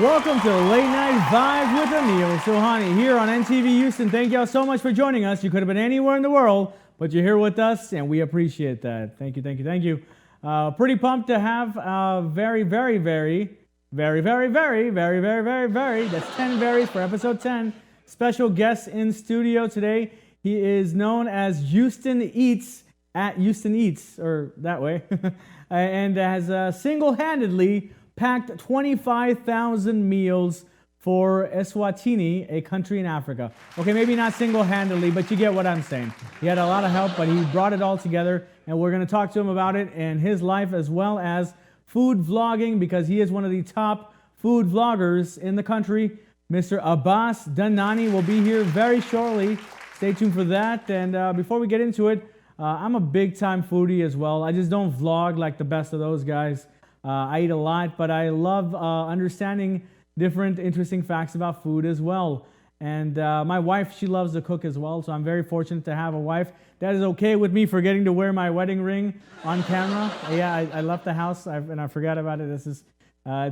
Welcome to Late Night Vibes with Emil Sohani here on NTV Houston. Thank y'all so much for joining us. You could have been anywhere in the world, but you're here with us, and we appreciate that. Thank you, thank you, thank you. Pretty pumped to have very, that's 10 varies for episode 10. Special guest in studio today. He is known as Houston Eats at Houston Eats, or that way, and has single-handedly packed 25,000 meals for Eswatini, a country in Africa. Okay, maybe not single-handedly, but you get what I'm saying. He had a lot of help, but he brought it all together, and we're going to talk to him about it and his life as well as food vlogging, because he is one of the top food vloggers in the country. Mr. Abbas The Guy will be here very shortly. Stay tuned for that. And before we get into it, I'm a big-time foodie as well. I just don't vlog like the best of those guys. I eat a lot, but I love understanding different interesting facts about food as well. And my wife, she loves to cook as well, so I'm very fortunate to have a wife that is okay with me forgetting to wear my wedding ring on camera. Yeah, I left the house and I forgot about it. This is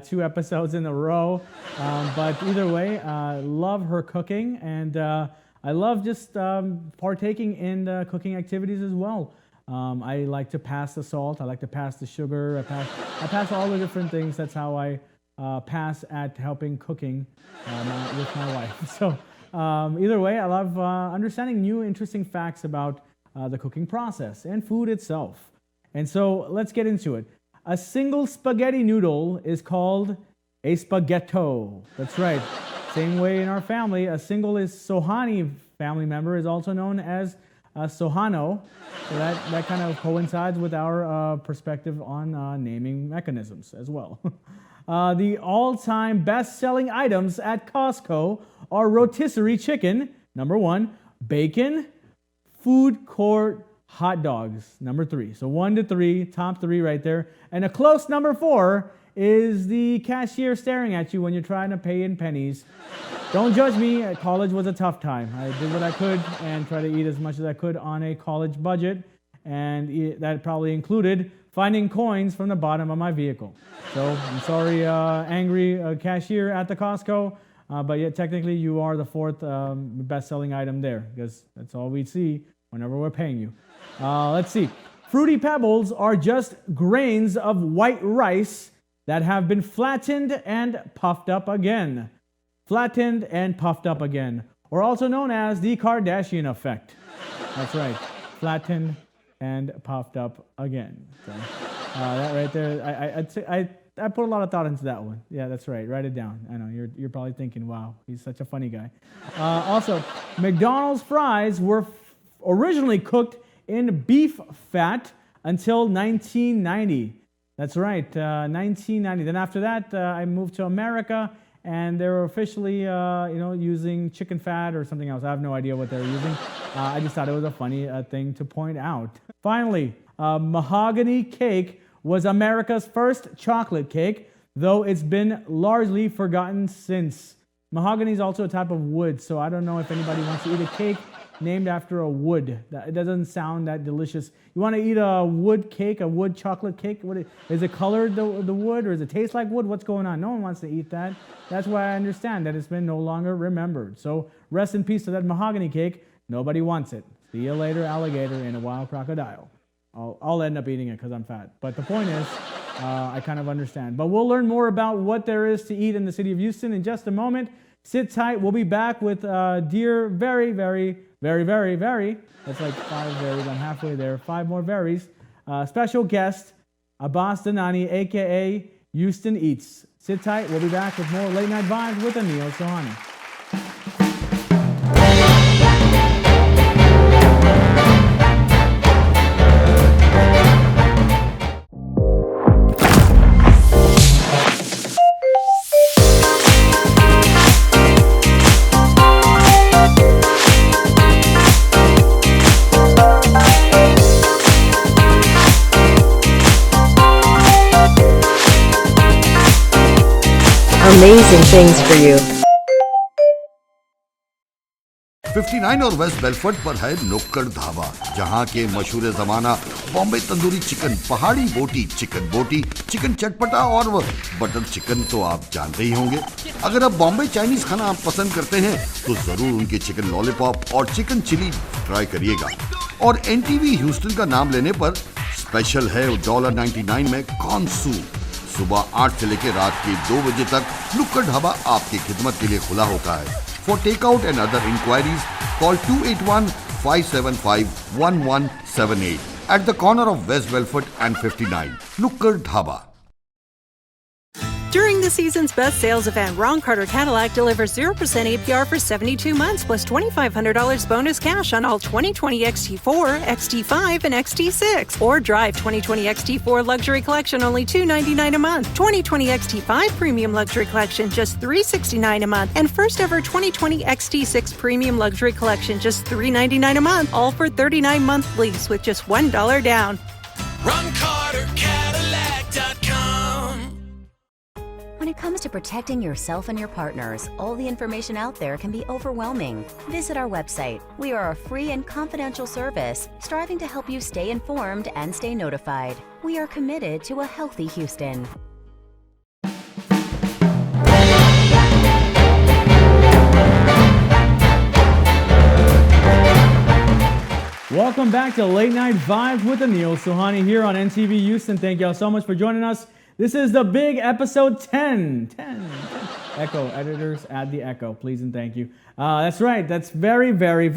2 episodes in a row. But either way, love her cooking, and I love just partaking in cooking activities as well. I like to pass the salt. I like to pass the sugar. I pass all the different things. That's how I pass at helping cooking with my wife. So either way, I love understanding new interesting facts about the cooking process and food itself. And so let's get into it. A single spaghetti noodle is called a spaghetto. That's right. Same way in our family, a single is Sohani family member is also known as Sohano. So that kind of coincides with our perspective on naming mechanisms as well. The all-time best-selling items at Costco are rotisserie chicken, number 1, bacon, food court hot dogs, number 3. So 1 to 3, top 3 right there. And a close number 4 is the cashier staring at you when you're trying to pay in pennies. Don't judge me. College was a tough time. I did what I could and tried to eat as much as I could on a college budget, and that probably included finding coins from the bottom of my vehicle. So I'm sorry, angry cashier at the Costco, but yet technically you are the 4th best-selling item there, because that's all we see whenever we're paying you. Let's see. Fruity Pebbles are just grains of white rice that have been flattened and puffed up again. Flattened and puffed up again, or also known as the Kardashian effect. That's right, flattened and puffed up again. So, that right there, I put a lot of thought into that one. Yeah, that's right. Write it down. I know you're probably thinking, wow, he's such a funny guy. Also, McDonald's fries were originally cooked in beef fat until 1990. That's right, 1990. Then after that, I moved to America, and they were officially, using chicken fat or something else. I have no idea what they were using. I just thought it was a funny thing to point out. Finally, mahogany cake was America's first chocolate cake, though it's been largely forgotten since. Mahogany is also a type of wood, so I don't know if anybody wants to eat a cake named after a wood. It doesn't sound that delicious. You want to eat a wood cake, a wood chocolate cake? Is it colored the wood, or does it taste like wood? What's going on? No one wants to eat that. That's why I understand that it's been no longer remembered. So rest in peace to that mahogany cake. Nobody wants it. See you later, alligator and a wild crocodile. I'll end up eating it because I'm fat. But the point is, I kind of understand. But we'll learn more about what there is to eat in the city of Houston in just a moment. Sit tight. We'll be back with dear very, that's like 5 varies. I'm halfway there. 5 more varies. Special guest, Abbas The Guy, a.k.a. Houston Eats. Sit tight. We'll be back with more Late Night Vibes with Emil Sohani. Amazing things for you. 59 और waste Bellfort पर है नुक्कड़ ढाबा, जहां के मशहूर जमाना Bombay tandoori chicken, पहाड़ी बोटी, चिकन चटपटा और बटर चिकन तो आप जानते ही होंगे। अगर आप बॉम्बे चाइनीज खाना पसंद करते हैं तो जरूर उनके चिकन लॉलीपॉप और चिकन चिली ट्राई करिएगा। और एनटीवी ह्यूस्टन का नाम लेने पर स्पेशल है $1.99 में कॉर्न सूप। सुबह 8 से लेकर रात के 2 बजे तक नुक्कड़ ढाबा आपकी खिदमत के लिए खुला होता है। For take out and other inquiries call 281-575-1178 at the corner of West Belfort and 59, Nukkad Dhaba. During the season's best sales event, Ron Carter Cadillac delivers 0% APR for 72 months plus $2,500 bonus cash on all 2020 XT4, XT5, and XT6. Or drive 2020 XT4 Luxury Collection only $299 a month. 2020 XT5 Premium Luxury Collection just $369 a month. And first ever 2020 XT6 Premium Luxury Collection just $399 a month. All for 39-month lease with just $1 down. RonCarterCadillac.com. When it comes to protecting yourself and your partners, all the information out there can be overwhelming. Visit our website. We are a free and confidential service striving to help you stay informed and stay notified. We are committed to a healthy Houston. Welcome back to Late Night Vibes with Anil Suhani here on NTV Houston. Thank y'all so much for joining us. This is the big episode 10. Echo, editors, add the echo, please and thank you. That's right. That's very. That's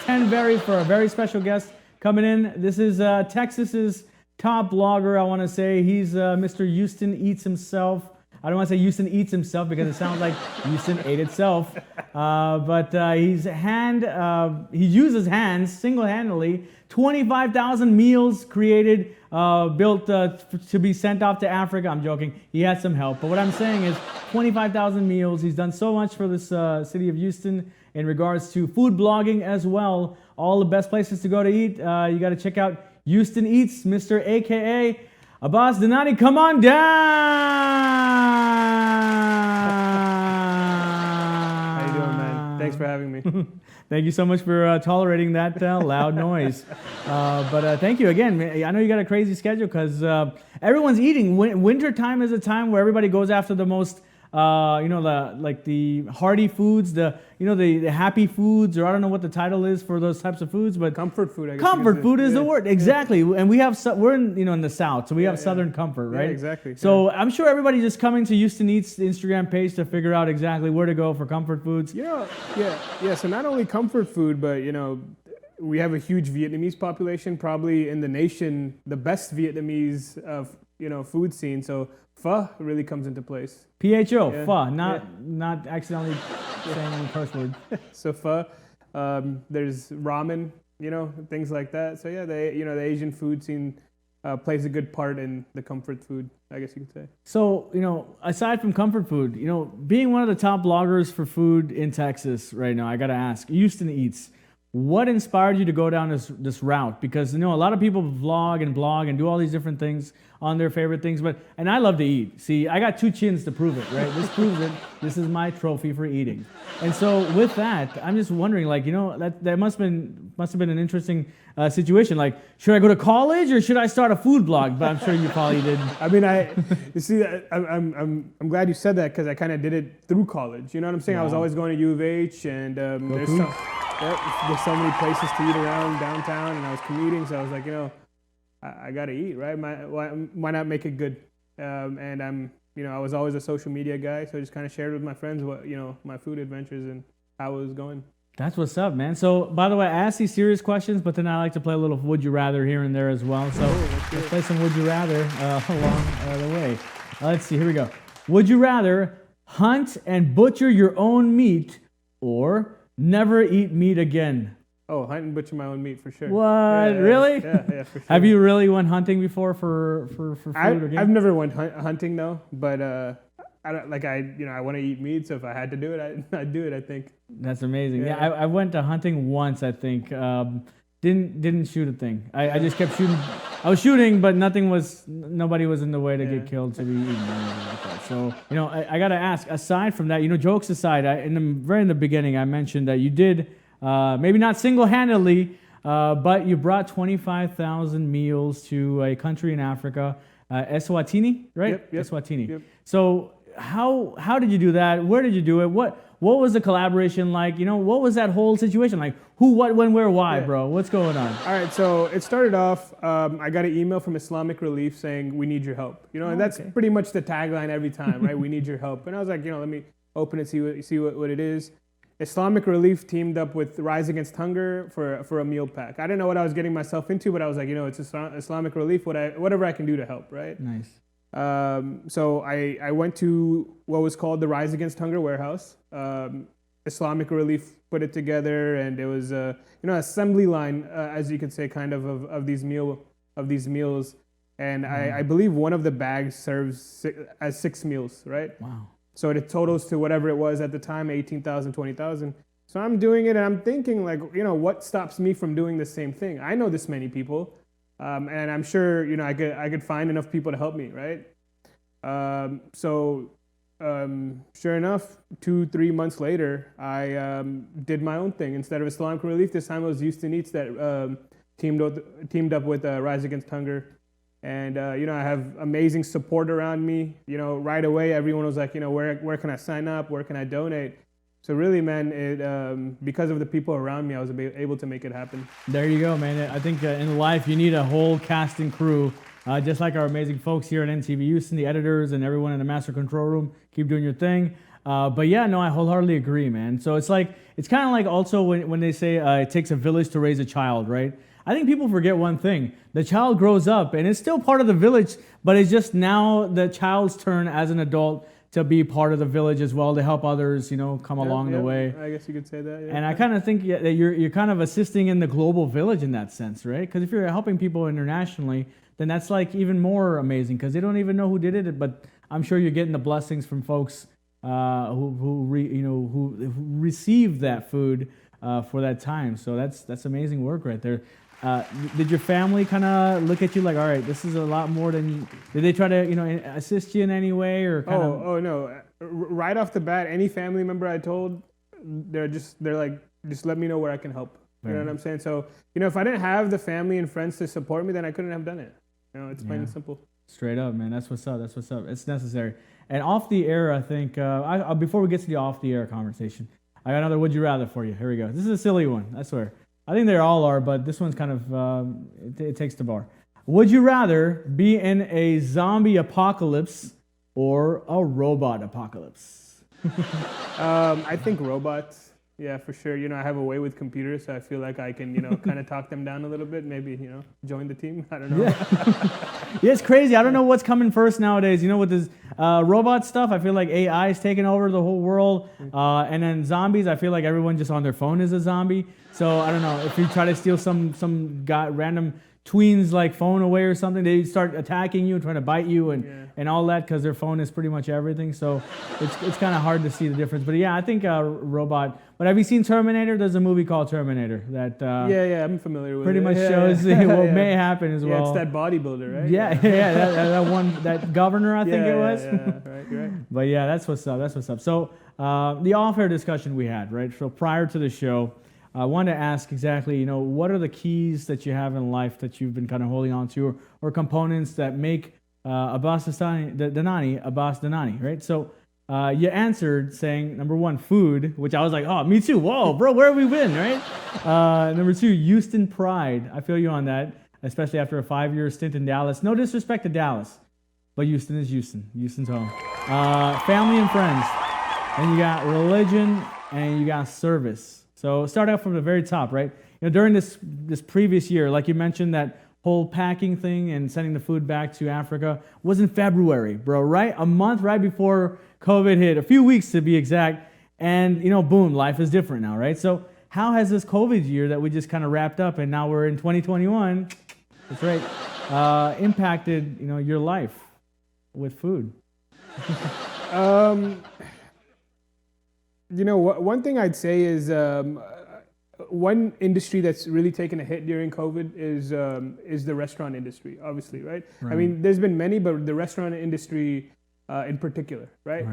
10 very for a very special guest coming in. This is Texas's top blogger, I want to say. He's Mr. Houston Eats himself. I don't want to say Houston eats himself because it sounds like Houston ate itself. But he uses hands single-handedly. 25,000 meals created, built to be sent off to Africa. I'm joking. He had some help. But what I'm saying is 25,000 meals. He's done so much for this city of Houston in regards to food blogging as well. All the best places to go to eat. You got to check out Houston Eats, Mr. AKA Abbas The Guy. Come on down. How you doing, man? Thanks for having me. Thank you so much for tolerating that loud noise. But thank you again. I know you got a crazy schedule because everyone's eating. Winter time is a time where everybody goes after the most, the hearty foods, the happy foods, or I don't know what the title is for those types of foods, but comfort food. I guess comfort food is the word, exactly. Yeah. And we're in the South, so we have Southern comfort, right? Yeah, exactly. So I'm sure everybody's just coming to Houston Eats the Instagram page to figure out exactly where to go for comfort foods. So not only comfort food, but we have a huge Vietnamese population, probably in the nation, the best Vietnamese food scene. So pho really comes into place. Pho, pho, not accidentally saying any curse word. So pho, there's ramen, things like that. So the Asian food scene plays a good part in the comfort food, I guess you could say. So, aside from comfort food, being one of the top bloggers for food in Texas right now, I got to ask, Houston Eats, what inspired you to go down this route? Because, a lot of people vlog and blog and do all these different things on their favorite things, and I love to eat. See, I got 2 chins to prove it, right? This proves it. This is my trophy for eating. And so with that, I'm just wondering, that must have been an interesting situation. Like, should I go to college or should I start a food blog? But I'm sure you probably didn't. I mean, I'm glad you said that because I kind of did it through college. You know what I'm saying? Wow. I was always going to U of H, and there's so many places to eat around downtown, and I was commuting, so I was like, I gotta eat, right? Why not make it good? And I was always a social media guy, so I just kind of shared with my friends what, my food adventures and how it was going. That's what's up, man. So, by the way, I ask these serious questions, but then I like to play a little Would You Rather here and there as well. So, let's play some Would You Rather along the way. Let's see, here we go. Would you rather hunt and butcher your own meat or never eat meat again? Oh, hunt and butcher my own meat for sure. What? Really? Yeah, for sure. Have you really went hunting before for food again? I've never went hunting though, but I want to eat meat, so if I had to do it, I'd do it, I think. That's amazing. Yeah, I went to hunting once, I think. Didn't shoot a thing. I just kept shooting I was shooting, but nobody was in the way to get killed to be eaten or anything like that. So, I got to ask, aside from that, jokes aside, in the beginning, I mentioned that you did, maybe not single-handedly, but you brought 25,000 meals to a country in Africa, Eswatini, right? Yep. Eswatini. Yep. So how did you do that? Where did you do it? What was the collaboration like? What was that whole situation like? Who, what, when, where, why, bro? What's going on? All right, so it started off, I got an email from Islamic Relief saying, we need your help. And that's pretty much the tagline every time, right? We need your help. And I was like, let me open it, see what it is. Islamic Relief teamed up with Rise Against Hunger for a meal pack. I didn't know what I was getting myself into, but I was like, it's Islamic Relief, whatever I can do to help, right? Nice. So I went to what was called the Rise Against Hunger warehouse. Islamic Relief put it together, and it was assembly line, as you could say, kind of these meals. And I believe one of the bags serves as 6 meals, right? Wow. So it totals to whatever it was at the time, 18,000, 20,000. So I'm doing it, and I'm thinking, like, what stops me from doing the same thing? I know this many people, and I'm sure, I could find enough people to help me, right? Sure enough, 2-3 months later, I did my own thing. Instead of Islamic Relief, this time it was Houston Eats that teamed up with Rise Against Hunger. And, I have amazing support around me. Right away, everyone was like, where can I sign up? Where can I donate? So really, man, because of the people around me, I was able to make it happen. There you go, man. I think in life, you need a whole cast and crew, just like our amazing folks here at NTV Houston, the editors and everyone in the master control room. Keep doing your thing. But yeah, no, I wholeheartedly agree, man. So it's kind of like also when they say it takes a village to raise a child, right? I think people forget one thing. The child grows up and it's still part of the village, but it's just now the child's turn as an adult to be part of the village as well, to help others, come along the way. I guess you could say that. Yeah. And I kind of think that you're kind of assisting in the global village in that sense, right? Because if you're helping people internationally, then that's like even more amazing because they don't even know who did it, but I'm sure you're getting the blessings from folks who received that food for that time. So that's amazing work right there. Did your family kind of look at you like, all right, this is a lot more than? Did they try to assist you in any way or kind of? Oh no! Right off the bat, any family member I told, they're like, just let me know where I can help. You know what I'm saying? So if I didn't have the family and friends to support me, then I couldn't have done it. It's plain and simple. Straight up, man. That's what's up. It's necessary. And off the air, I think before we get to the off the air conversation, I got another would you rather for you. Here we go. This is a silly one, I swear. I think they all are, but this one's kind of, it takes the bar. Would you rather be in a zombie apocalypse or a robot apocalypse? I think robots. Yeah, for sure. I have a way with computers, so I feel like I can, kind of talk them down a little bit. Maybe, join the team. I don't know. Yeah, it's crazy. I don't know what's coming first nowadays. With this robot stuff, I feel like AI is taking over the whole world. And then zombies, I feel like everyone just on their phone is a zombie. So I don't know. If you try to steal some guy, random tween's like phone away or something, they start attacking you and trying to bite you and all that because their phone is pretty much everything. So it's kind of hard to see the difference. But yeah, I think robot. But have you seen Terminator? There's a movie called Terminator that yeah, I'm familiar with pretty it. much shows what may happen as well. It's that bodybuilder, right? Yeah, that one, that governor, I think it was. Yeah, right. But yeah, that's what's up. So the off-air discussion we had, right? So prior to the show, I wanted to ask exactly, what are the keys that you have in life that you've been kind of holding on to, or components that make Abbas Danani, right? So you answered saying, number one, food, which I was like, oh, me too. Whoa, bro, where have we been, right? Number two, Houston pride. I feel you on that, especially after a 5-year stint in Dallas. No disrespect to Dallas, but Houston is Houston. Houston's home. Family and friends. Then you got religion, and you got service. So start out from the very top, right? During this previous year, like you mentioned, that whole packing thing and sending the food back to Africa was in February, bro, right? A month right before COVID hit, a few weeks to be exact. And, boom, life is different now, right? So how has this COVID year that we just kind of wrapped up and now we're in 2021, that's right, impacted, your life with food? One thing I'd say is one industry that's really taken a hit during COVID is the restaurant industry, obviously, right? I mean, there's been many, but the restaurant industry in particular, right?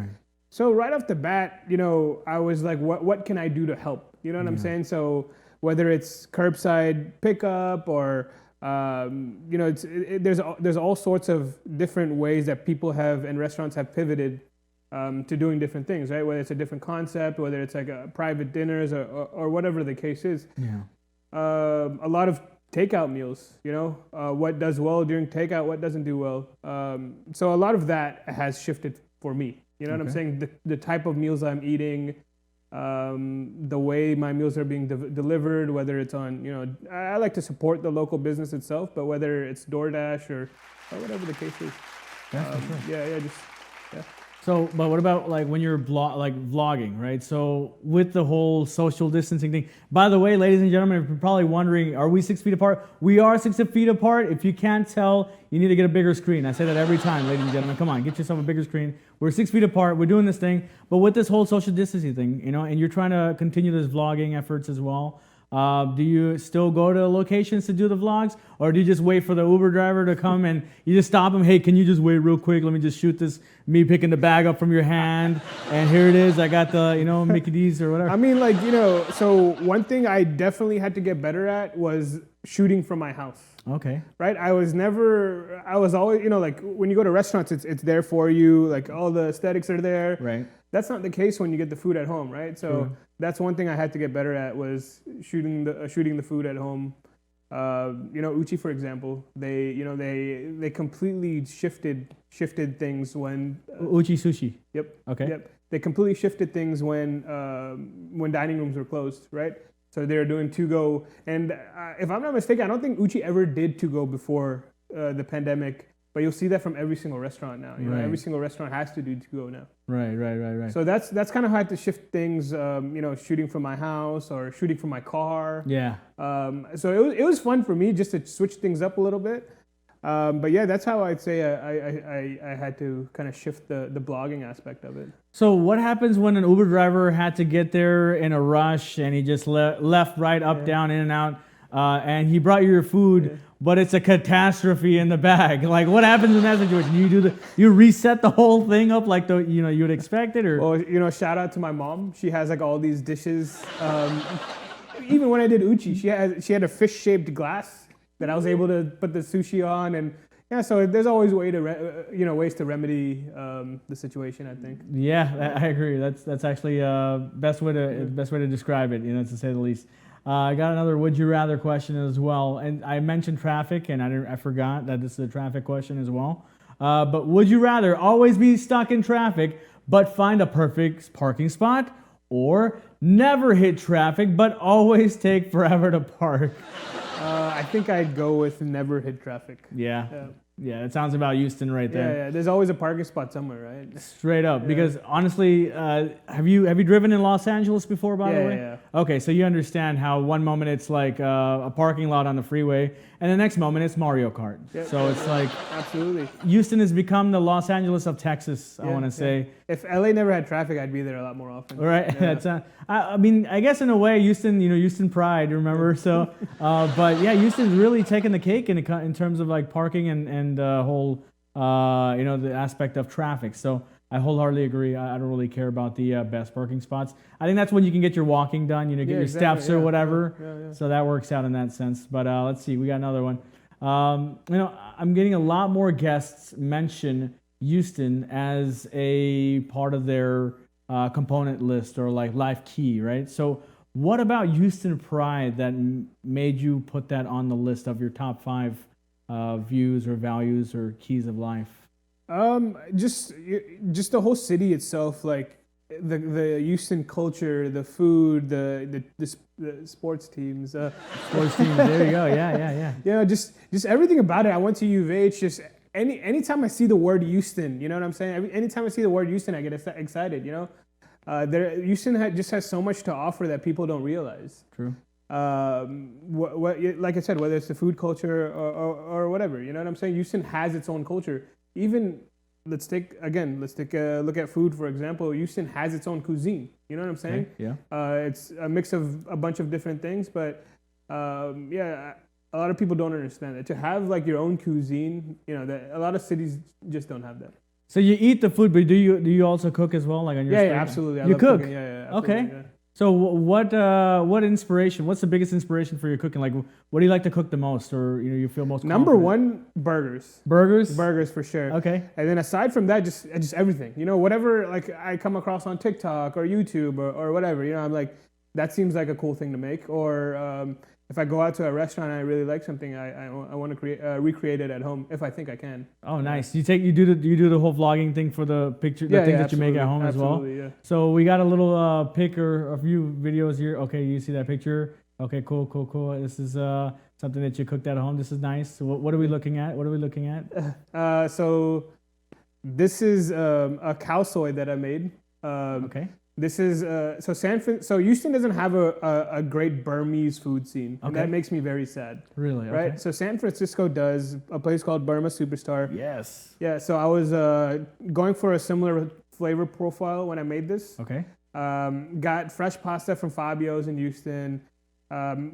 So right off the bat, you know, I was like, what can I do to help? You know what I'm saying? So whether it's curbside pickup or you know, there's all sorts of different ways that people have and restaurants have pivoted to doing different things, right? Whether it's a different concept, whether it's like a private dinners or whatever the case is. A lot of takeout meals, you know, what does well during takeout, what doesn't do well. So a lot of that has shifted for me. You know what I'm saying? The type of meals I'm eating, the way my meals are being delivered, whether it's on, you know, I like to support the local business itself, but whether it's DoorDash or whatever the case is. So, but what about like when you're vlogging, right? So with the whole social distancing thing, by the way, ladies and gentlemen, if you're probably wondering, are we 6 feet apart? We are 6 feet apart. If you can't tell, you need to get a bigger screen. I say that every time, ladies and gentlemen. Come on, get yourself a bigger screen. We're 6 feet apart. We're doing this thing. But with this whole social distancing thing, you know, and you're trying to continue this vlogging efforts as well, do you still go to locations to do the vlogs, or do you just wait for the Uber driver to come and you just stop him? Hey, can you just wait real quick? Let me just shoot this, me picking the bag up from your hand, and here it is. I got the, you know, Mickey D's or whatever. I mean, like, you know, so one thing I definitely had to get better at was shooting from my house. Okay. Right? I was always, you know, like when you go to restaurants, it's there for you, like all the aesthetics are there. Right. That's not the case when you get the food at home, right? So that's one thing I had to get better at was shooting the food at home. You know, Uchi, for example, they completely shifted things when Uchi Sushi. Yep. Okay. Yep. They completely shifted things when dining rooms were closed, right? So they're doing to-go, and if I'm not mistaken, I don't think Uchi ever did to-go before the pandemic. But you'll see that from every single restaurant now. You know, every single restaurant has to do to-go now. Right. So that's kind of how I had to shift things. You know, shooting from my house or shooting from my car. Yeah. So it was fun for me just to switch things up a little bit. But yeah, that's how I'd say I had to kind of shift the blogging aspect of it. So what happens when an Uber driver had to get there in a rush and he just left, right, up, down, in and out, and he brought you your food, but it's a catastrophe in the bag? Like, what happens in that situation? You reset the whole thing up like you would expect it, or? Well, you know, shout out to my mom. She has like all these dishes. Even when I did Uchi, she had a fish-shaped glass that I was able to put the sushi on, and yeah, so there's always ways to remedy the situation, I think. Yeah, I agree. That's actually best way to describe it, you know, to say the least. I got another would you rather question as well, and I mentioned traffic, and I forgot that this is a traffic question as well. But would you rather always be stuck in traffic but find a perfect parking spot, or never hit traffic but always take forever to park? I think I'd go with never hit traffic. Yeah, it sounds about Houston right there. Yeah, there's always a parking spot somewhere, right? Straight up, because honestly, have you driven in Los Angeles before, by the way? Yeah. Okay, so you understand how one moment it's like a parking lot on the freeway, and the next moment it's Mario Kart. So it's like, absolutely. Houston has become the Los Angeles of Texas, I want to say. If LA never had traffic, I'd be there a lot more often. Right. Yeah. I mean, I guess in a way, Houston pride, remember? So, but yeah, Houston's really taken the cake in terms of like parking and whole, the aspect of traffic. So I wholeheartedly agree. I don't really care about the best parking spots. I think that's when you can get your walking done, get your steps or whatever. Yeah. So that works out in that sense. But let's see, we got another one. I'm getting a lot more guests mention Houston as a part of their component list or like life key, right? So what about Houston pride that made you put that on the list of your top 5 views or values or keys of life? Just the whole city itself, like the Houston culture, the food, the sports teams. Sports teams, there you go. Yeah. Yeah, just everything about it. I went to U of H. Just anytime I see the word Houston, you know what I'm saying? Anytime I see the word Houston, I get excited. You know, Houston just has so much to offer that people don't realize. True. Like I said, whether it's the food culture or whatever, you know what I'm saying? Houston has its own culture. Even let's take a look at food, for example. Houston has its own cuisine. You know what I'm saying? Okay, yeah. It's a mix of a bunch of different things, but a lot of people don't understand that. To have like your own cuisine, that a lot of cities just don't have that. So you eat the food, but do you also cook as well, like on your? Yeah, stove? absolutely. I You love cook? cooking. Yeah, absolutely, Okay. yeah. So what inspiration? What's the biggest inspiration for your cooking? Like, what do you like to cook the most, or you feel most? Number confident? one, burgers. Burgers For sure. Okay. And then aside from that, just everything. Whatever like I come across on TikTok or YouTube or whatever. I'm like, that seems like a cool thing to make. Or if I go out to a restaurant and I really like something, I want to recreate it at home if I think I can. Oh, nice. You do the whole vlogging thing for the picture, the things that you make at home as well. Yeah. So we got a little pic or a few videos here. Okay, you see that picture? Okay, cool. This is something that you cooked at home. This is nice. So what are we looking at? So this is a cow soy that I made. Okay. This is so Houston doesn't have a great Burmese food scene. And that makes me very sad. Really? Okay. Right? So San Francisco does a place called Burma Superstar. Yes. Yeah, so I was going for a similar flavor profile when I made this. Okay. Got fresh pasta from Fabio's in Houston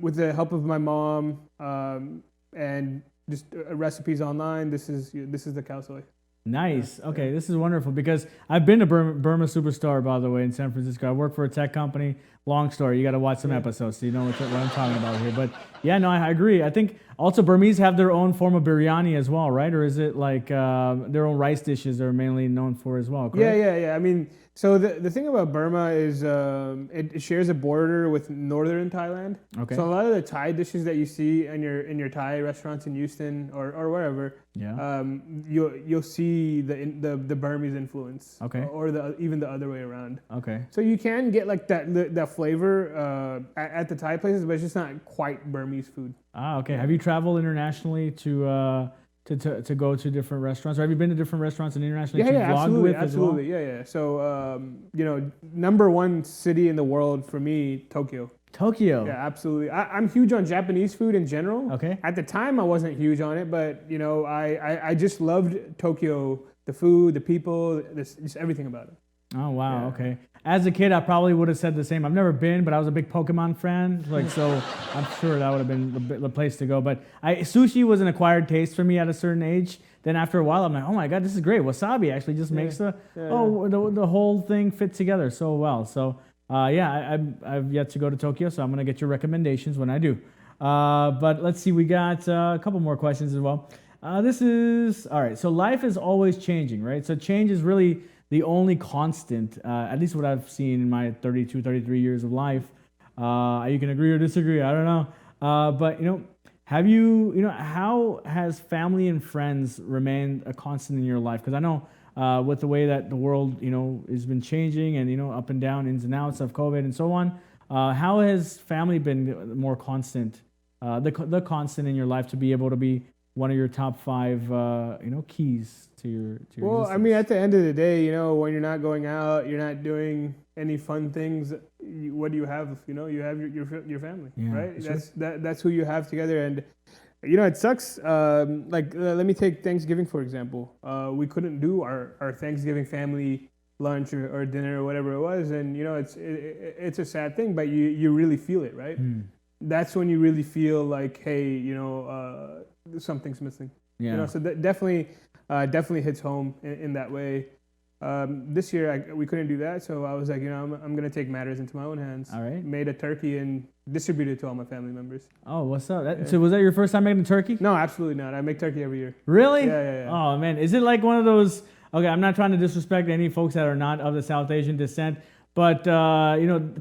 with the help of my mom and just recipes online. This is the cow soy. Nice. Okay, this is wonderful because I've been to Burma Superstar, by the way, in San Francisco. I work for a tech company. Long story. You got to watch some episodes so you know what I'm talking about here. But yeah, no, I agree. I think also Burmese have their own form of biryani as well, right? Or is it like their own rice dishes they're mainly known for as well? Correct? Yeah. I mean, so the thing about Burma is it shares a border with northern Thailand. Okay. So a lot of the Thai dishes that you see in your Thai restaurants in Houston or wherever, you'll see the Burmese influence. Okay. Or even the other way around. Okay. So you can get like that flavor at the Thai places, but it's just not quite Burmese food. Ah, okay. Have you traveled internationally to go to different restaurants, or have you been to different restaurants and internationally to vlog with as well? Yeah. So number one city in the world for me, Tokyo. Tokyo. Yeah, absolutely. I'm huge on Japanese food in general. Okay. At the time, I wasn't huge on it, but I just loved Tokyo, the food, the people, just everything about it. Oh wow. Okay. As a kid, I probably would have said the same. I've never been, but I was a big Pokemon fan. So I'm sure that would have been the place to go. But sushi was an acquired taste for me at a certain age. Then after a while, I'm like, oh my god, this is great. Wasabi actually just makes the whole thing fit together so well. So I've yet to go to Tokyo, so I'm gonna get your recommendations when I do. But let's see, we got a couple more questions as well. This is all right. So life is always changing, right? So change is really the only constant, at least what I've seen in my 33 years of life. You can agree or disagree, I don't know. But how has family and friends remained a constant in your life? Because I know with the way that the world, has been changing and, up and down, ins and outs of COVID and so on, how has family been more constant, the constant in your life to be able to be one of your top 5, keys to your well, existence? I mean, at the end of the day, when you're not going out, you're not doing any fun things. What do you have? You have your family, right? That's who you have together, and it sucks. Let me take Thanksgiving for example. We couldn't do our Thanksgiving family lunch or dinner or whatever it was, and it's a sad thing, but you really feel it, right? That's when you really feel like, hey, something's missing. Yeah. So that definitely hits home in that way. This year we couldn't do that, so I was like, I'm gonna take matters into my own hands. All right. Made a turkey and distributed it to all my family members. Oh, what's up? So was that your first time making a turkey? No, absolutely not. I make turkey every year. Really? Yeah. Oh man, is it like one of those? Okay, I'm not trying to disrespect any folks that are not of the South Asian descent, but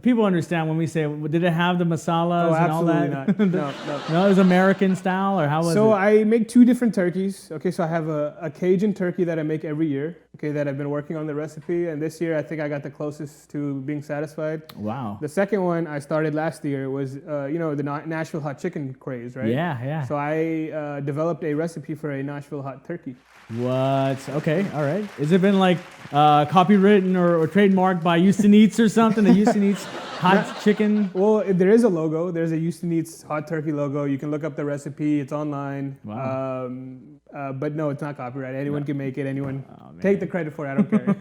people understand when we say, did it have the masalas and all that? Absolutely not. No. No, it was American style, or how was it? So I make 2 different turkeys. Okay, so I have a Cajun turkey that I make every year. Okay, that I've been working on the recipe, and this year I think I got the closest to being satisfied. Wow. The second one I started last year was the Nashville hot chicken craze, right? Yeah. So I developed a recipe for a Nashville hot turkey. What? Okay, all right. Has it been like copywritten or trademarked by Houston Eats or something? The Houston Eats hot chicken? Well, there is a logo. There's a Houston Eats hot turkey logo. You can look up the recipe. It's online. Wow. But no, it's not copyrighted. Anyone can make it. Anyone take the credit for it. I don't care.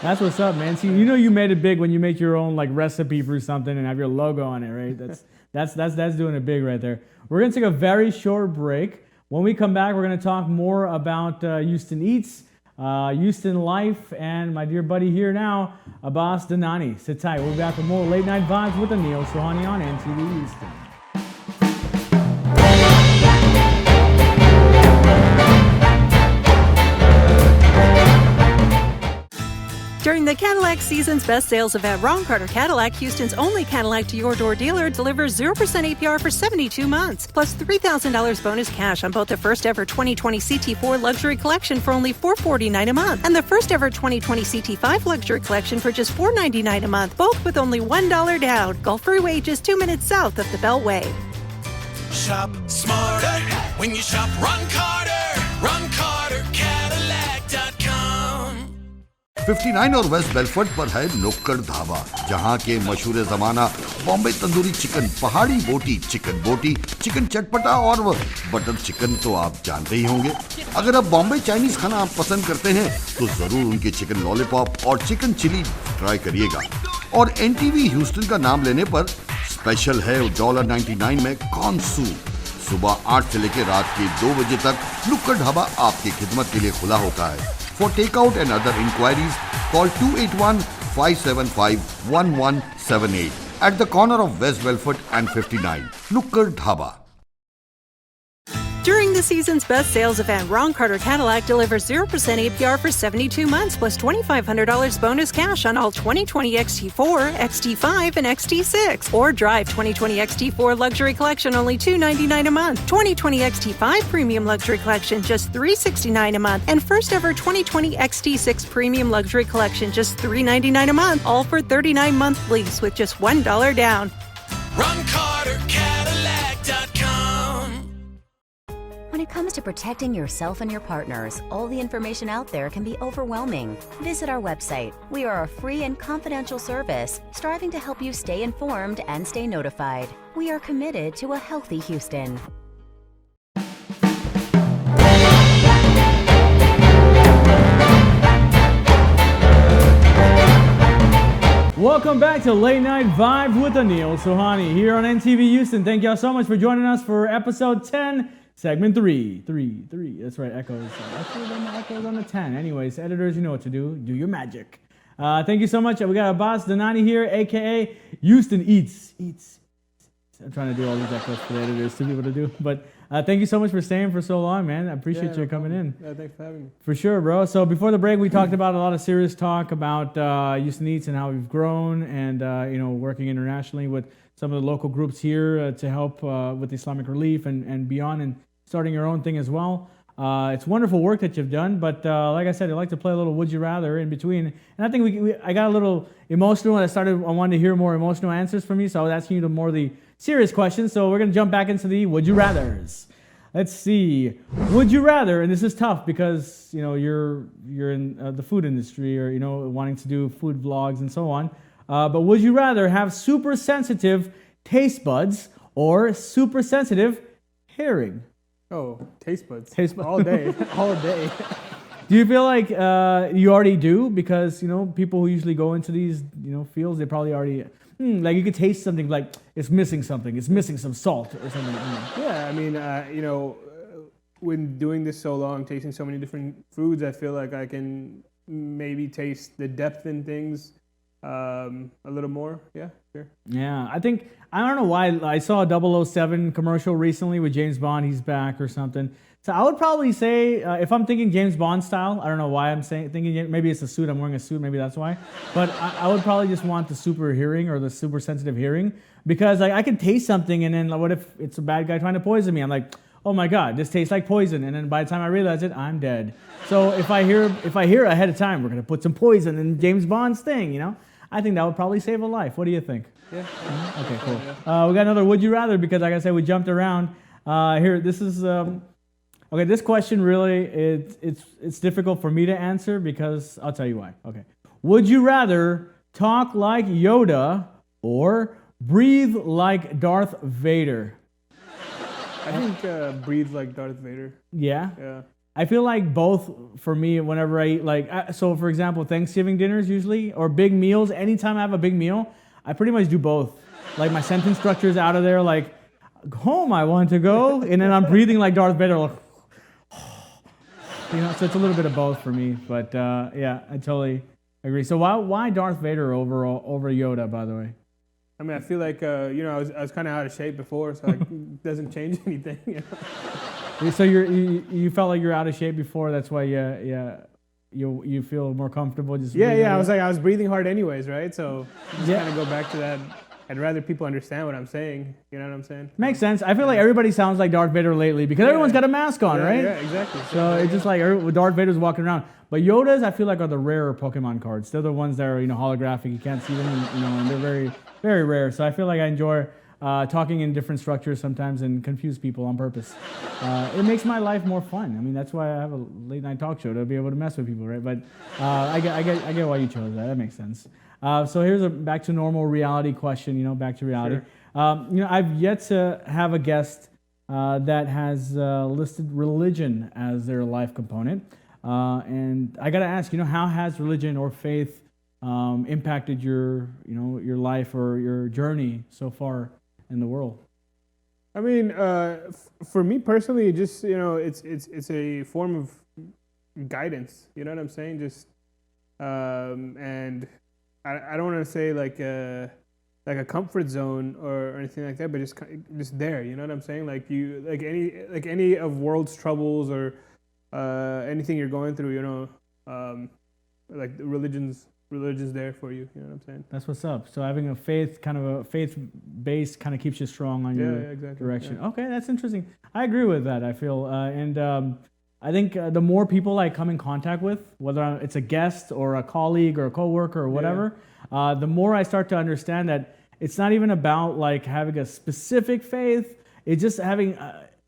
That's what's up, man. See, you know you made it big when you make your own like recipe for something and have your logo on it, right? That's doing it big right there. We're gonna take a very short break. When we come back, we're gonna talk more about Houston Eats, Houston Life, and my dear buddy here now, Abbas The Guy. Sit tight. We'll be back with more Late Night Vibes with Anil Sohani on NTV Houston. During the Cadillac Season's Best Sales event, Ron Carter Cadillac, Houston's only Cadillac to-your-door dealer, delivers 0% APR for 72 months, plus $3,000 bonus cash on both the first-ever 2020 CT4 Luxury Collection for only $449 a month, and the first-ever 2020 CT5 Luxury Collection for just $499 a month, both with only $1 down. Gulf Freeway, just 2 minutes south of the Beltway. Shop smarter when you shop Ron Carter. Ron Carter Cadillac.com. 59 और waste Bellfort पर है नुक्कड़ ढाबा, जहां के मशहूर जमाना Bombay tandoori chicken, पहाड़ी बोटी, चिकन चटपटा और बटर चिकन तो आप जानते ही होंगे। अगर आप बॉम्बे चाइनीज खाना आप पसंद करते हैं तो जरूर उनके चिकन लॉलीपॉप और चिकन चिली ट्राई करिएगा। और एनटीवी ह्यूस्टन का नाम लेने पर स्पेशल है $1.99 में कॉर्न सूप। सुबह 8 से लेकर रात के 2 बजे तक नुक्कड़ ढाबा आपकी खिदमत के लिए खुला होता है। For takeout and other inquiries, call 281-575-1178 at the corner of West Belfort and 59. Nukkad Dhaba. During the season's best sales event, Ron Carter Cadillac delivers 0% APR for 72 months, plus $2,500 bonus cash on all 2020 XT4, XT5, and XT6. Or drive 2020 XT4 Luxury Collection only $299 a month, 2020 XT5 Premium Luxury Collection just $369 a month, and first ever 2020 XT6 Premium Luxury Collection just $399 a month, all for 39-month lease with just $1 down. Ron Carter Cadillac.com. When it comes to protecting yourself and your partners, all the information out there can be overwhelming. Visit our website. We are a free and confidential service striving to help you stay informed and stay notified. We are committed to a healthy Houston. Welcome back to Late Night Vibe with Anil Sohani here on NTV Houston. Thank y'all so much for joining us for episode 10. Segment 3. That's right, echoes. Echoes on the 10. Anyways, editors, you know what to do. Do your magic. Thank you so much. We got Abbas The Guy here, a.k.a. Houston Eats. I'm trying to do all these echoes for the editors to be able to do. But thank you so much for staying for so long, man. I appreciate you coming in. Yeah, thanks for having me. For sure, bro. So before the break, we talked about a lot of serious talk about Houston Eats and how we've grown and, working internationally with some of the local groups here to help with Islamic relief and beyond, and starting your own thing as well. It's wonderful work that you've done, but like I said, I like to play a little Would You Rather in between. And I think I got a little emotional when I wanted to hear more emotional answers from you, so I was asking you the serious questions. So we're going to jump back into the Would You Rathers. Let's see. Would you rather, and this is tough because you're in the food industry or wanting to do food vlogs and so on, but would you rather have super sensitive taste buds or super sensitive hearing? Oh, taste buds. Taste buds. All day. All day. Do you feel like you already do? Because, people who usually go into these, fields, they probably already, like you could taste something like it's missing something. It's missing some salt or something. Yeah, I mean, when doing this so long, tasting so many different foods, I feel like I can maybe taste the depth in things a little more. Yeah, sure. Yeah, I don't know why. I saw a 007 commercial recently with James Bond. He's back or something. So I would probably say, if I'm thinking James Bond style, I don't know why I'm thinking maybe it's a suit. I'm wearing a suit. Maybe that's why. But I would probably just want the super hearing or the super sensitive hearing, because I can taste something and then what if it's a bad guy trying to poison me? I'm like, oh my God, this tastes like poison. And then by the time I realize it, I'm dead. So if I hear ahead of time, we're gonna put some poison in James Bond's thing, I think that would probably save a life. What do you think? Yeah. Okay, cool. We got another Would You Rather because, like I said, we jumped around. Here, this is Okay, this question really it's difficult for me to answer because I'll tell you why. Okay. Would you rather talk like Yoda or breathe like Darth Vader? I think breathe like Darth Vader. Yeah? Yeah. I feel like both for me whenever I eat, like, so for example, Thanksgiving dinners usually, or big meals, anytime I have a big meal, I pretty much do both. Like my sentence structure is out of there, like, home I want to go, and then I'm breathing like Darth Vader, like, so it's a little bit of both for me, but yeah, I totally agree. So why Darth Vader over Yoda, by the way? I mean, I feel like I was kind of out of shape before, so it doesn't change anything. You know? So you felt like you're out of shape before. That's why you feel more comfortable just. Yeah. I was breathing hard anyways, right? So just kind of go back to that. I'd rather people understand what I'm saying. You know what I'm saying? Makes sense. I feel like everybody sounds like Darth Vader lately because everyone's got a mask on, right? Yeah, exactly. So it's just like Darth Vader's walking around. But Yodas, I feel like, are the rarer Pokemon cards. They're the ones that are holographic. You can't see them, and they're very, very rare. So I feel like I enjoy talking in different structures sometimes and confuse people on purpose. It makes my life more fun. I mean, that's why I have a late night talk show, to be able to mess with people, right? But I get why you chose that. That makes sense. So here's a back to normal reality question. Back to reality. Sure. I've yet to have a guest that has listed religion as their life component, and I gotta ask, how has religion or faith impacted your life or your journey so far in the world? I mean, for me personally, just it's a form of guidance. You know what I'm saying? Just and I don't want to say like a comfort zone or anything like that, but just there. You know what I'm saying? Like any of world's troubles or anything you're going through. Like the religion's there for you. You know what I'm saying? That's what's up. So having a faith base kind of keeps you strong on your exactly. direction. Yeah. Okay, that's interesting. I agree with that. I feel and I think the more people I come in contact with, whether it's a guest or a colleague or a coworker or whatever, the more I start to understand that it's not even about like having a specific faith. It's just having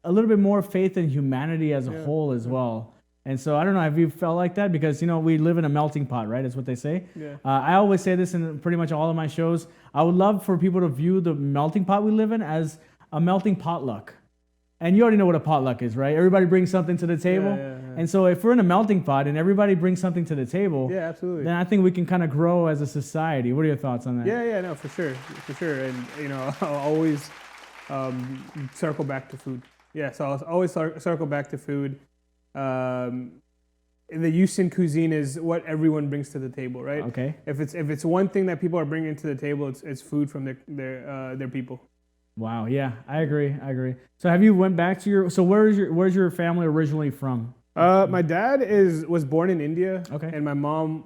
a little bit more faith in humanity as a whole as well. And so I don't know, have you felt like that? Because, we live in a melting pot, right? That's what they say. Yeah. I always say this in pretty much all of my shows. I would love for people to view the melting pot we live in as a melting potluck. And you already know what a potluck is, right? Everybody brings something to the table. Yeah. And so if we're in a melting pot and everybody brings something to the table, absolutely. then I think we can kind of grow as a society. What are your thoughts on that? Yeah, no, for sure. And I'll always circle back to food. Yeah, so I'll always circle back to food. The Houston cuisine is what everyone brings to the table, right? Okay. If it's one thing that people are bringing to the table, it's food from their people. Wow. Yeah, I agree. So have you went back to where's your family originally from? My dad was born in India. Okay. And my mom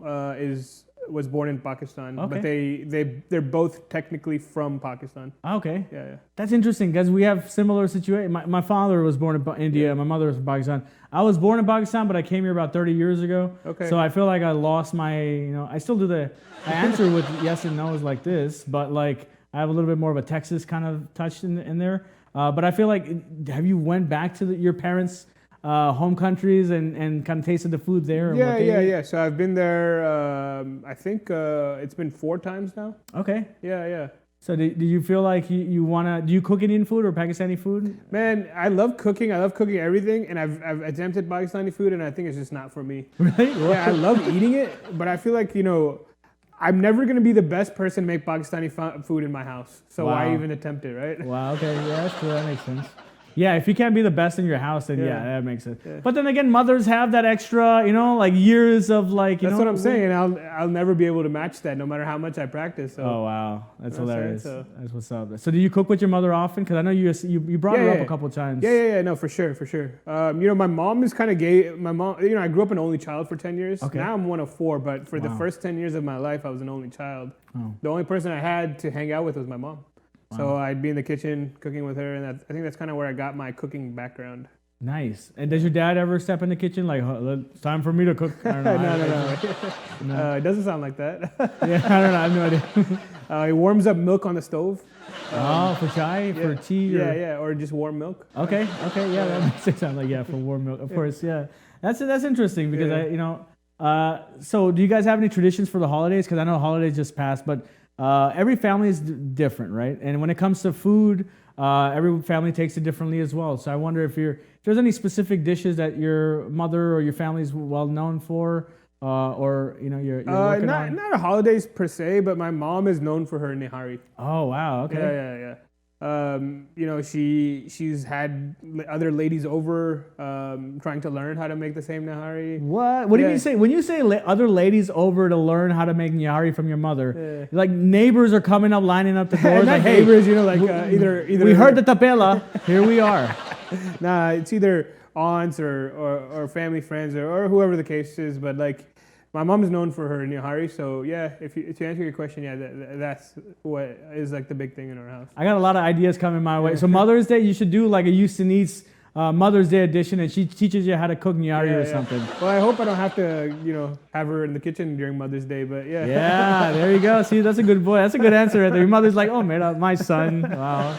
was born in Pakistan. Okay. But they're both technically from Pakistan. Okay. Yeah. That's interesting because we have similar situation. My father was born in India. My mother was from Pakistan. I was born in Pakistan, but I came here about 30 years ago. Okay. So I feel like I lost my, I still do I answer with yes and no's like this, but like I have a little bit more of a Texas kind of touch in there. But I feel like, have you went back to your parents' home countries and kind of tasted the food there? Yeah. So I've been there, I think it's been 4 times now. Okay. Yeah. So do you feel like you want to, do you cook Indian food or Pakistani food? Man, I love cooking. I love cooking everything. And I've attempted Pakistani food and I think it's just not for me. Really? Yeah, I love eating it. But I feel like, I'm never going to be the best person to make Pakistani food in my house. So why even attempt it, right? Wow, okay. Yeah, that's cool. That makes sense. Yeah, if you can't be the best in your house, then yeah that makes sense. Yeah. But then again, mothers have that extra, like years of like, That's what I'm saying. I'll never be able to match that no matter how much I practice. So. Oh, wow. That's hilarious. So. That's what's up. So do you cook with your mother often? Because I know you brought her up a couple of times. Yeah. No, for sure. My mom is kind of gay. My mom, I grew up an only child for 10 years. Okay. Now I'm one of 4, but for the first 10 years of my life, I was an only child. Oh. The only person I had to hang out with was my mom. Wow. So I'd be in the kitchen cooking with her, and I think that's kind of where I got my cooking background. Nice. And does your dad ever step in the kitchen like, it's time for me to cook? I don't know. No. It doesn't sound like that. Yeah, I don't know. I have no idea. He warms up milk on the stove. For chai, for tea? Or just warm milk. Okay, yeah, that makes it sound like, for warm milk. Of course, yeah. That's interesting because, so do you guys have any traditions for the holidays? Because I know holidays just passed, but every family is different, right? And when it comes to food, every family takes it differently as well. So I wonder if there's any specific dishes that your mother or your family is well known for, or you're working on. Not holidays per se, but my mom is known for her nihari. Oh wow, okay. Yeah. She's had other ladies over trying to learn how to make the same nihari. What do you mean say when you say other ladies over to learn how to make nihari from your mother? Like neighbors are coming up, lining up the doors. Like, hey, neighbors, either we heard the tapela. Here we are. Nah, it's either aunts or family friends or whoever the case is. But like, my mom is known for her nihari. So yeah, to answer your question, that's what is like the big thing in our house. I got a lot of ideas coming my way. So Mother's Day, you should do like a Houston Eats Mother's Day edition, and she teaches you how to cook nihari or something. Well, I hope I don't have to, have her in the kitchen during Mother's Day, but yeah. Yeah, there you go. See, that's a good boy. That's a good answer right there. Your mother's like, oh man, my son. Wow.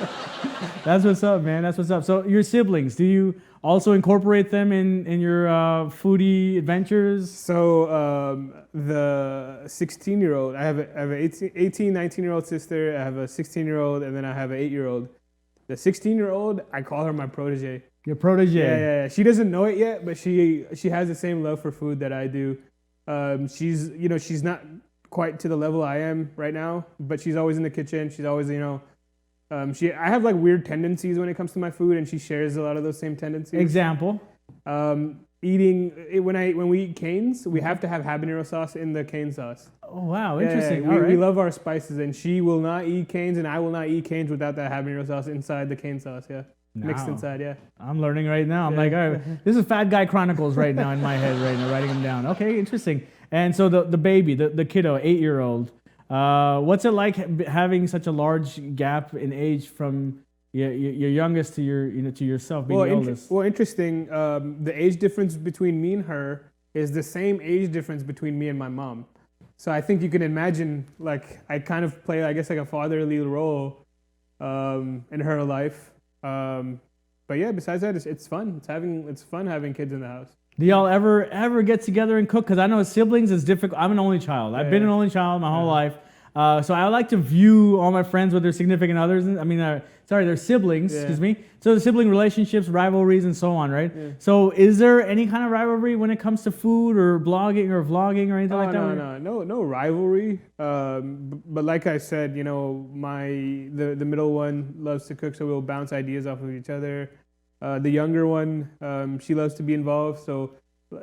That's what's up, man. That's what's up. So your siblings, do you also incorporate them in your foodie adventures? So the 16-year-old, I have an 18, 19-year-old sister, I have a 16-year-old, and then I have an 8-year-old. The 16-year-old, I call her my protege. Your protege. Yeah. She doesn't know it yet, but she has the same love for food that I do. She's not quite to the level I am right now, but she's always in the kitchen. She's always, I have like weird tendencies when it comes to my food, and she shares a lot of those same tendencies. Example? When we eat canes, we have to have habanero sauce in the cane sauce. Oh wow, interesting. We love our spices, and she will not eat canes, and I will not eat canes without that habanero sauce inside the cane sauce. Yeah, mixed inside. Yeah, I'm learning right now. I'm like, all right, this is Fat Guy Chronicles right now in my head right now, writing them down. Okay, interesting. And so the baby, the kiddo, 8-year-old, what's it like having such a large gap in age from your youngest to to yourself being the oldest? Interesting. The age difference between me and her is the same age difference between me and my mom. So I think you can imagine, like, I kind of play, I guess, like a fatherly role in her life. But yeah, besides that, it's fun. It's fun having kids in the house. Do y'all ever get together and cook? Because I know siblings is difficult. I'm an only child. I've been an only child my whole life. So I like to view all my friends with their significant others. Their siblings, excuse me. So the sibling relationships, rivalries, and so on, right? Yeah. So is there any kind of rivalry when it comes to food or blogging or vlogging or anything like that? No rivalry. But like I said, the middle one loves to cook, so we'll bounce ideas off of each other. The younger one, she loves to be involved. So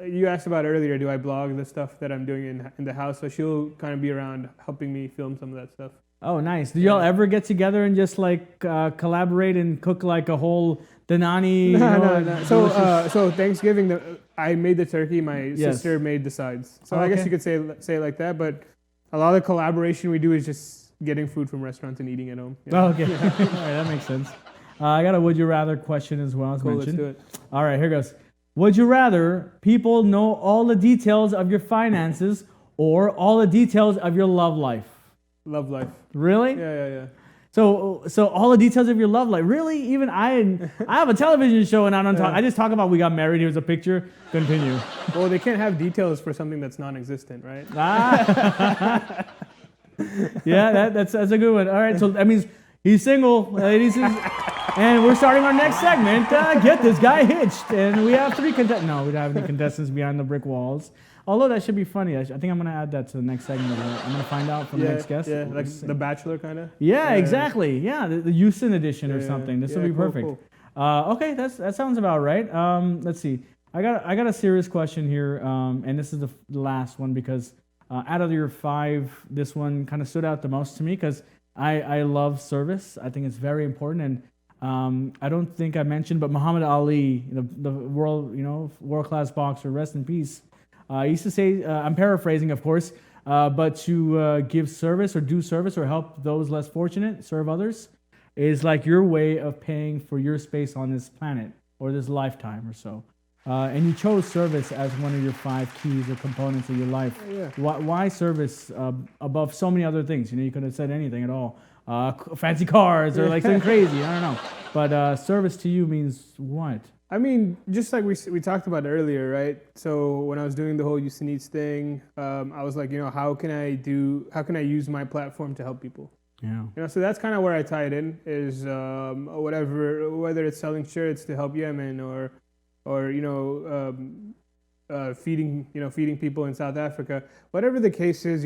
you asked about earlier, do I blog the stuff that I'm doing in the house? So she'll kind of be around helping me film some of that stuff. Oh, nice. Do y'all ever get together and just like collaborate and cook like a whole Danani? No. So Thanksgiving, I made the turkey. My sister made the sides. So I guess you could say it like that. But a lot of the collaboration we do is just getting food from restaurants and eating at home. Yeah. Oh, okay. All right, that makes sense. I got a would you rather question as well as mentioned. Let's do it. All right, here goes. Would you rather people know all the details of your finances or all the details of your love life? Love life. Really? Yeah. So all the details of your love life. Really? Even I have a television show and I don't talk. I just talk about we got married. Here's a picture. Continue. Well, they can't have details for something that's non-existent, right? Yeah, that's a good one. All right, so that means he's single, ladies. And we're starting our next segment. Get this guy hitched. And we have 3 contestants. No, we don't have any contestants behind the brick walls. Although that should be funny. I think I'm going to add that to the next segment. I'm going to find out from the next guest. Yeah, like The Bachelor kind of? Yeah, exactly. Yeah, the Houston edition or something. This will be perfect. Cool. Okay, that sounds about right. Let's see. I got a serious question here, and this is the last one because out of your 5, this one kind of stood out the most to me because I love service. I think it's very important, and I don't think I mentioned, but Muhammad Ali, the world-class boxer, rest in peace. He used to say, I'm paraphrasing, of course, but to give service or do service or help those less fortunate, serve others, is like your way of paying for your space on this planet. or this lifetime or so. And you chose service as one of your 5 keys or components of your life. Yeah. Why service above so many other things? You could have said anything at all. Fancy cars or like something crazy. I don't know. But service to you means what? I mean, just like we talked about earlier, right? So when I was doing the whole Houston Eats thing, I was like, how can I use my platform to help people? Yeah. So that's kind of where I tie it in, is whether it's selling shirts to help Yemen or feeding people in South Africa, whatever the case is,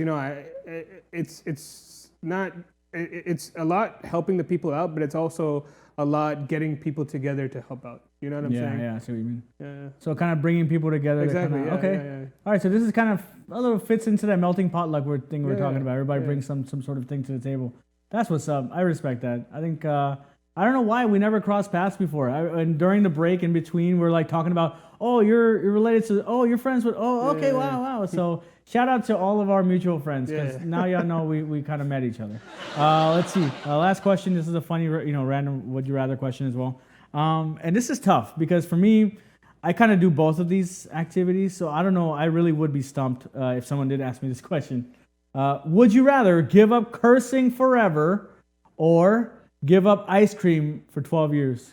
it's a lot helping the people out, but it's also a lot getting people together to help out. You know what I'm saying? Yeah, I see what you mean. Yeah. So kind of bringing people together. Exactly. Okay. All right. So this is kind of a little fits into that melting potluck thing we're talking about. Everybody brings some sort of thing to the table. That's what's up. I respect that. I think I don't know why we never crossed paths before. And during the break in between, we're like talking about, oh, you're related to, oh, you're friends with, oh, okay, wow. So shout out to all of our mutual friends, because now y'all know we kind of met each other. Let's see. Last question. This is a funny, random would you rather question as well. And this is tough because for me, I kind of do both of these activities. So I don't know. I really would be stumped if someone did ask me this question. Would you rather give up cursing forever or give up ice cream for 12 years?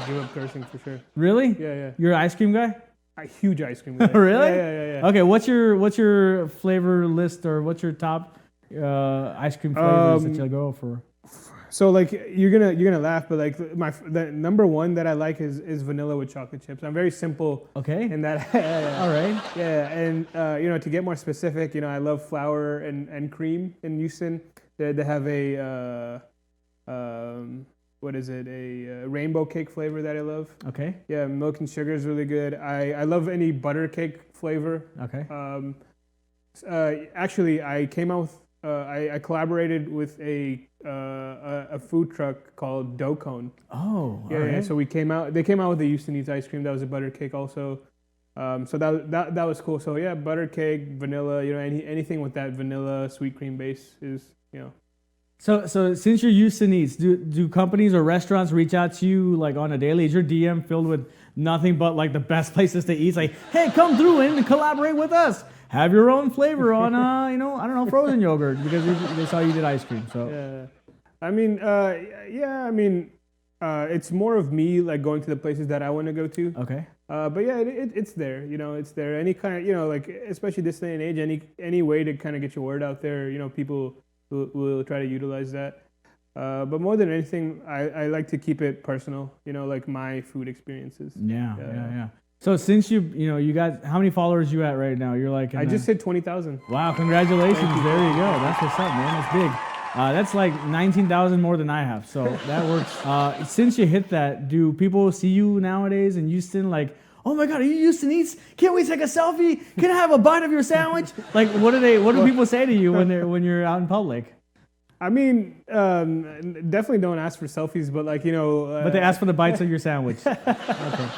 Give up cursing for sure. Really? Yeah. You're an ice cream guy? A huge ice cream guy. Really? Yeah. Okay, what's your flavor list, or what's your top ice cream flavors that you'll go for? So like you're gonna laugh, but like the number one that I like is vanilla with chocolate chips. I'm very simple. Okay. In that. All right. Yeah, and to get more specific, I love flour and cream in Houston. They have a a rainbow cake flavor that I love. Okay. Yeah, milk and sugar is really good. I love any butter cake flavor. Okay. Actually, I came out with I collaborated with a food truck called Dough Cone. Oh, yeah. Right. Yeah. So they came out with the Houston Eats ice cream that was a butter cake also. So that was cool. So yeah, butter cake, vanilla. Anything with that vanilla sweet cream base is. So since you're Houston Eats, do companies or restaurants reach out to you like on a daily? Is your DM filled with nothing but like the best places to eat? It's like, hey, come through and collaborate with us. Have your own flavor on, I don't know, frozen yogurt, because they saw you did ice cream. So yeah. It's more of me like going to the places that I want to go to. Okay. But yeah, it's there. It's there. Any kind of like, especially this day and age, any way to kind of get your word out there. People will try to utilize that. But more than anything, I like to keep it personal. Like my food experiences. Yeah. So since you guys, how many followers you at right now? You're like I just hit 20,000. Wow, congratulations! There you go. That's what's up, man. That's big. That's like 19,000 more than I have. So that works. Since you hit that, do people see you nowadays in Houston like, oh my God, are you Houston Eats? Can't we take a selfie? Can I have a bite of your sandwich? Like, what do people say to you when you're out in public? I mean, definitely don't ask for selfies, but like, but they ask for the bites of your sandwich. Okay.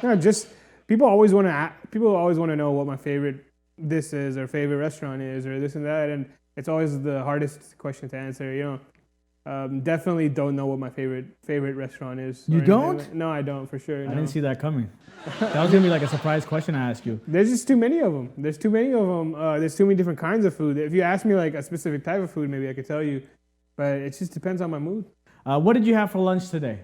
No, just people always want to know what my favorite this is or favorite restaurant is or this and that, and it's always the hardest question to answer. Definitely don't know what my favorite restaurant is. You don't? No, I don't, for sure. I didn't see that coming. That was gonna be like a surprise question I ask you. There's just too many of them. There's too many different kinds of food. If you ask me like a specific type of food, maybe I could tell you, but it just depends on my mood. What did you have for lunch today?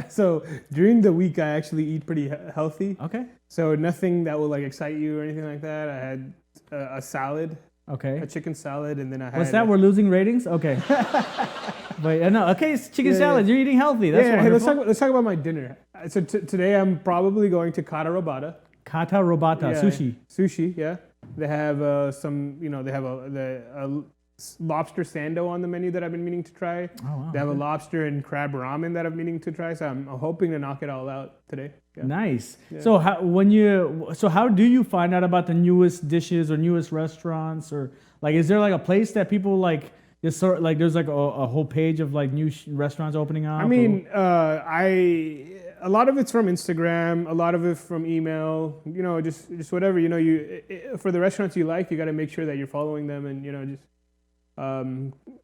So during the week, I actually eat pretty healthy. Okay. So nothing that will like excite you or anything like that. I had a salad. Okay. A chicken salad, and then I had. What's that? We're losing ratings? Okay. But no, okay, it's chicken salad. You're eating healthy. That's wonderful. Hey, let's talk about my dinner. So today I'm probably going to Kata Robata. Kata Robata, sushi. Sushi, yeah. They have they have a lobster sando on the menu that I've been meaning to try. Oh, wow. They have a lobster and crab ramen that I'm meaning to try. So I'm hoping to knock it all out today. Yeah. Nice. Yeah. So how do you find out about the newest dishes or newest restaurants, or like is there like a place that people like just sort of, like there's like a whole page of like new restaurants opening up? I mean, a lot of it's from Instagram, a lot of it from email. Just whatever. For the restaurants you like, you got to make sure that you're following them and just.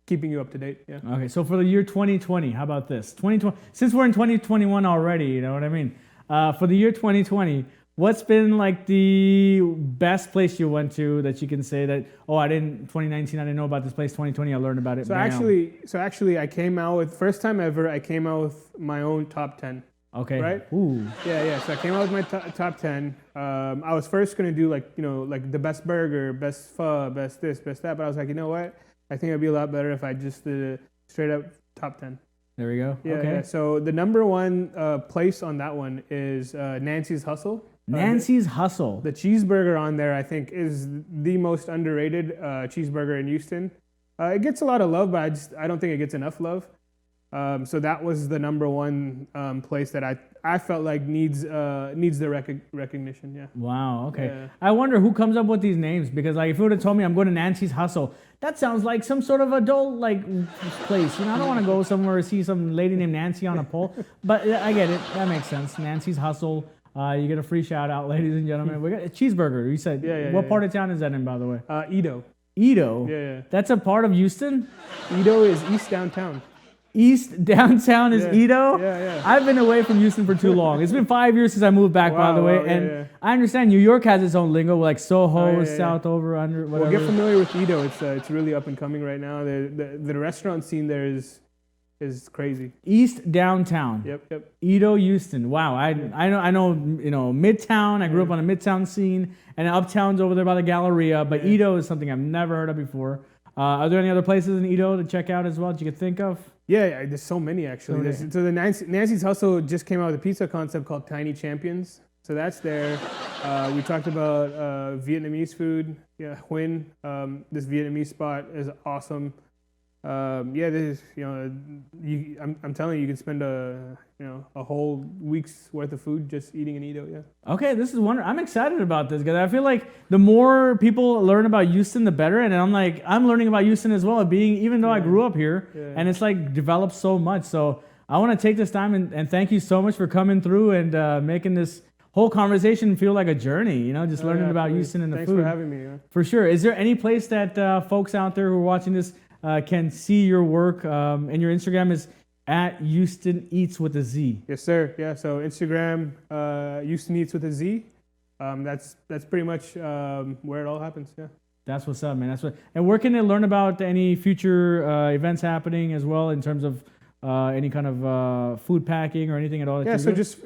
keeping you up to date. Yeah. Okay, so for the year 2020, how about this? 2020. Since we're in 2021 already, you know what I mean? For the year 2020, what's been like the best place you went to that you can say that, oh, 2019, I didn't know about this place. 2020, I learned about it. So actually, I came out with, first time ever, I came out with my own top 10. Okay. Right? Ooh. Yeah. So I came out with my top 10. I was first going to do like the best burger, best pho, best this, best that. But I was like, you know what? I think it'd be a lot better if I just did a straight up top 10. There we go. Yeah, okay. yeah. So the number one place on that one is Nancy's Hustle. Nancy's Hustle. The cheeseburger on there, I think, is the most underrated cheeseburger in Houston. It gets a lot of love, but I don't think it gets enough love. So that was the number one place that I felt like needs the recognition. Yeah. Wow. Okay. Yeah. I wonder who comes up with these names, because like if you would have told me I'm going to Nancy's Hustle, that sounds like some sort of adult like place. You know, I don't want to go somewhere and see some lady named Nancy on a pole. But I get it. That makes sense. Nancy's Hustle. You get a free shout out, ladies and gentlemen. We got a cheeseburger. You said. Yeah. What part of town is that in, by the way? Edo. Edo. Yeah. That's a part of Houston. Edo is East Downtown. East Downtown is Edo? Yeah. I've been away from Houston for too long. It's been 5 years since I moved back, by the way. Wow, and I understand New York has its own lingo, like Soho, South, over, under, whatever. Well, get familiar with Edo. It's really up and coming right now. The restaurant scene there is crazy. East Downtown. Yep. Edo, Houston. Wow. I know, Midtown. I grew up on a Midtown scene, and Uptown's over there by the Galleria, but Edo is something I've never heard of before. Are there any other places in Edo to check out as well that you could think of? Yeah, there's so many actually. So the Nancy's Hustle just came out with a pizza concept called Tiny Champions. So that's there. We talked about Vietnamese food. Yeah, Huyn. This Vietnamese spot is awesome. This is, I'm telling you, you can spend a whole week's worth of food just eating in Edo. Yeah. Okay, this is wonderful. I'm excited about this because I feel like the more people learn about Houston, the better. And I'm learning about Houston as well, even though I grew up here, and it's like developed so much. So I want to take this time and thank you so much for coming through and making this whole conversation feel like a journey. Just learning about Houston and the food. Thanks for having me. Yeah. For sure. Is there any place that folks out there who are watching this can see your work, and your Instagram is at Houston Eats with a Z. Yes, sir. Yeah. So Instagram, Houston Eats with a Z. That's pretty much where it all happens. Yeah. That's what's up, man. And where can they learn about any future events happening as well in terms of any kind of food packing or anything at all? So just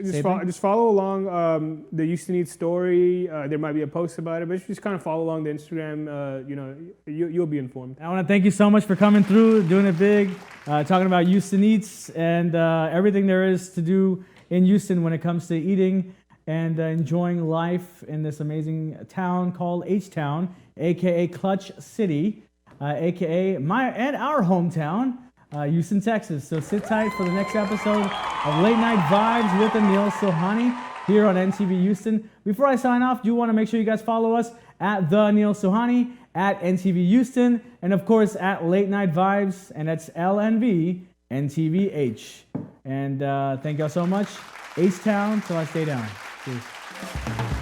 follow along the Houston Eats story. There might be a post about it, but just kind of follow along the Instagram. You'll be informed. I want to thank you so much for coming through, doing it big, talking about Houston Eats and everything there is to do in Houston when it comes to eating and enjoying life in this amazing town called H-Town, aka Clutch City, aka our hometown. Houston, Texas. So sit tight for the next episode of Late Night Vibes with Anil Sohani here on NTV Houston. Before I sign off, do want to make sure you guys follow us at The Anil Sohani, at NTV Houston, and of course at Late Night Vibes, and that's LNV NTVH. And thank y'all so much. H-Town till I stay down. Cheers.